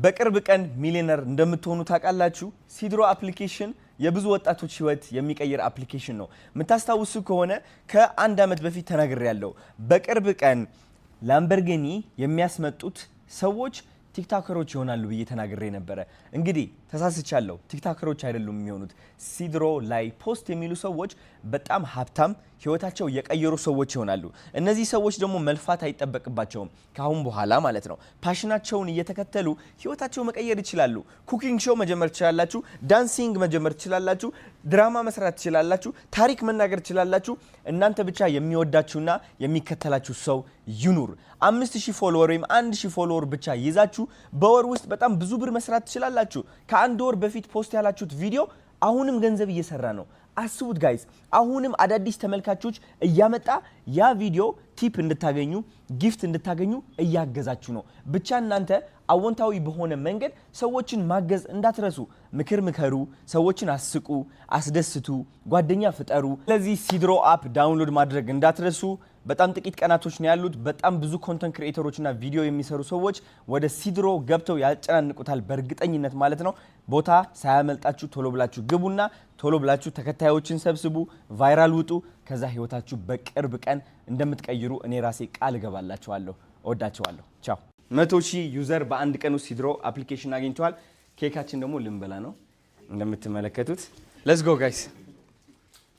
በቅርብ ቀን ሚሊዮነር እንደምትሆኑ ታውቃላችሁ። ሲድሮ አፕሊኬሽን የብዙ ወጣቶች ህይወት የሚቀይር አፕሊኬሽን ነው። የምታስታውሱ ከሆነ ከአንድ አመት በፊት ተናግሬያለሁ። በቅርብ ቀን ላምበርጊኒ የሚያስመጡት ሰዎች ቲክቶከሮች ይሆናሉ ብዬ ተናግሬ ነበር። እንግዲህ ተሳስቻለሁ። ቲክቶከሮች አይደሉም የሚሆኑት። ሲድሮ ላይ ፖስት የሚሉ ሰዎች በጣም ሀብታም ህይወታቸው የቀየሩ ሰዎች ይሆናሉ። እነዚህ ሰዎች ደግሞ መልፋት አይጠበቅባቸውም ካሁን በኋላ ማለት ነው። ፓሽናቸውን እየተከተሉ ህይወታቸው መቀየር ይችላሉ። ኩኪንግ ሾው መጀመር ትችላላችሁ፣ ዳንሲንግ መጀመር ትችላላችሁ፣ ድራማ መስራት ትችላላችሁ፣ ታሪክ መናገር ትችላላችሁ። እናንተ ብቻ የሚወዳችሁና የሚከተላችሁ ሰው ይኑር። 5000 ፎሎወር ወይም 1000 ፎሎወር ብቻ ይዛችሁ በወር ውስጥ በጣም ብዙ ብር መስራት ትችላላችሁ። ከአንድ ወር በፊት ፖስት ያላችሁት ቪዲዮ አሁንም ገንዘብ እየሰራ ነው። አስቡት ጋይስ፣ አሁንም አዳዲስ ተመልካቾች እያመጣ ያ ቪዲዮ ቲፕ እንድታገኙ ጊፍት እንድታገኙ እያገዛችሁ ነው። ብቻ እናንተ አዎንታዊ በሆነ መንገድ ሰዎችን ማገዝ እንዳትረሱ። ምክር ምከሩ፣ ሰዎችን አስቁ፣ አስደስቱ፣ ጓደኛ ፍጠሩ። ስለዚህ ሲድሮ አፕ ዳውንሎድ ማድረግ እንዳትረሱ። በጣም ጥቂት ቀናቶች ነው ያሉት። በጣም ብዙ ኮንተንት ክሪኤተሮችና ቪዲዮ የሚሰሩ ሰዎች ወደ ሲድሮ ገብተው ያጨናንቁታል በእርግጠኝነት ማለት ነው። ቦታ ሳያመልጣችሁ ቶሎ ብላችሁ ግቡና ቶሎ ብላችሁ ተከታዮችን ሰብስቡ፣ ቫይራል ውጡ። ከዛ ህይወታችሁ በቅርብ ቀን እንደምትቀይሩ እኔ ራሴ ቃል እገባላችኋለሁ። እወዳችኋለሁ። ቻው። 100,000 ዩዘር በአንድ ቀን ውስጥ ሲድሮ አፕሊኬሽን አግኝተዋል። ኬካችን ደግሞ ልንበላ ነው እንደምትመለከቱት። ሌትስ ጎ ጋይስ።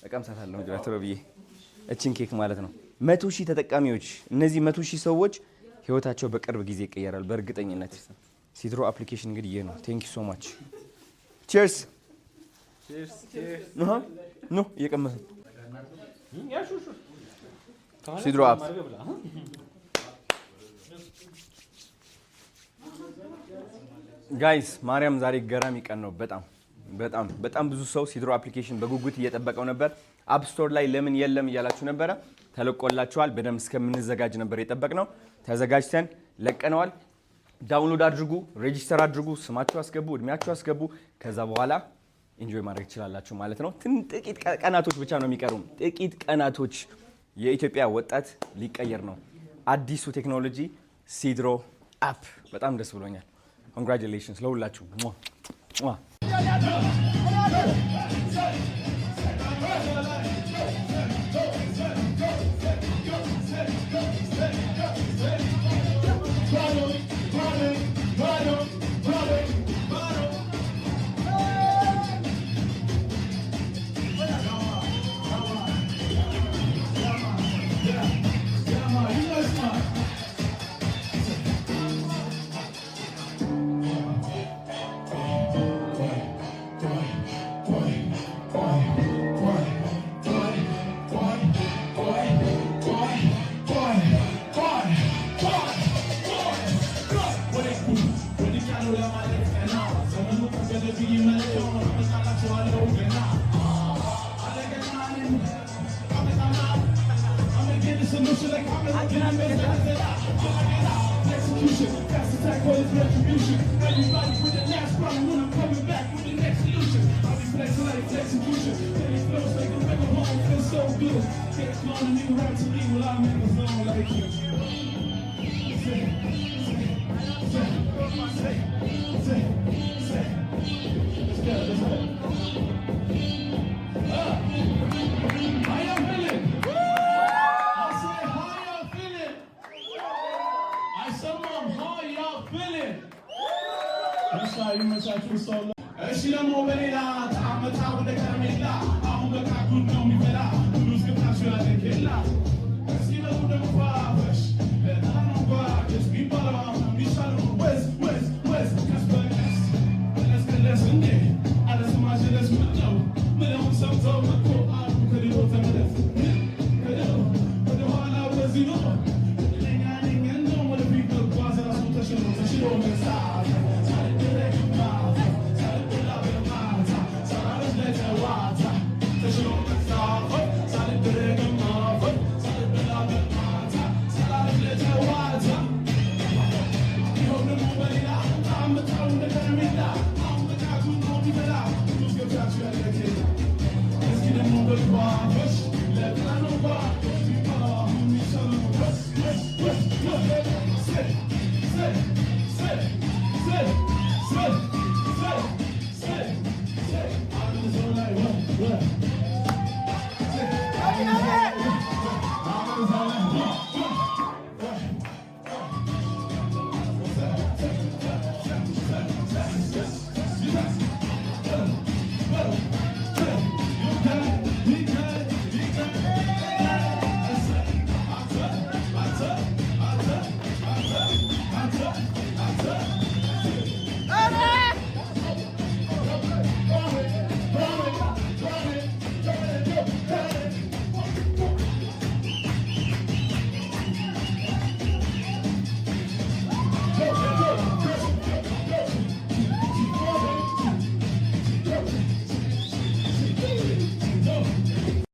እቀምሳታለሁ ቶሎ ብዬ እቺን ኬክ ማለት ነው። 100,000 ተጠቃሚዎች። እነዚህ 100,000 ሰዎች ህይወታቸው በቅርብ ጊዜ ይቀየራል በእርግጠኝነት። ሲድሮ አፕሊኬሽን እንግዲህ ይሄ ነው። ቴንክ ዩ ሶ ማች። ቺርስ ቺርስ ቺርስ። ኖ እየቀመሰ ሲድሮ አፕ ጋይስ። ማርያም ዛሬ ገራሚ ቀን ነው። በጣም ብዙ ሰው ሲድሮ አፕሊኬሽን በጉጉት እየጠበቀው ነበር። አፕ ስቶር ላይ ለምን የለም እያላችሁ ነበረ። ተለቆላችኋል። በደንብ እስከምንዘጋጅ ነበር የጠበቅነው። ተዘጋጅተን ለቀነዋል። ዳውንሎድ አድርጉ፣ ሬጂስተር አድርጉ፣ ስማችሁ አስገቡ፣ እድሜያችሁ አስገቡ። ከዛ በኋላ ኢንጆይ ማድረግ ትችላላችሁ ማለት ነው። ጥቂት ቀናቶች ብቻ ነው የሚቀሩም። ጥቂት ቀናቶች። የኢትዮጵያ ወጣት ሊቀየር ነው። አዲሱ ቴክኖሎጂ ሲድሮ አፕ። በጣም ደስ ብሎኛል። ኮንግራቹሌሽንስ ለሁላችሁ። Let's get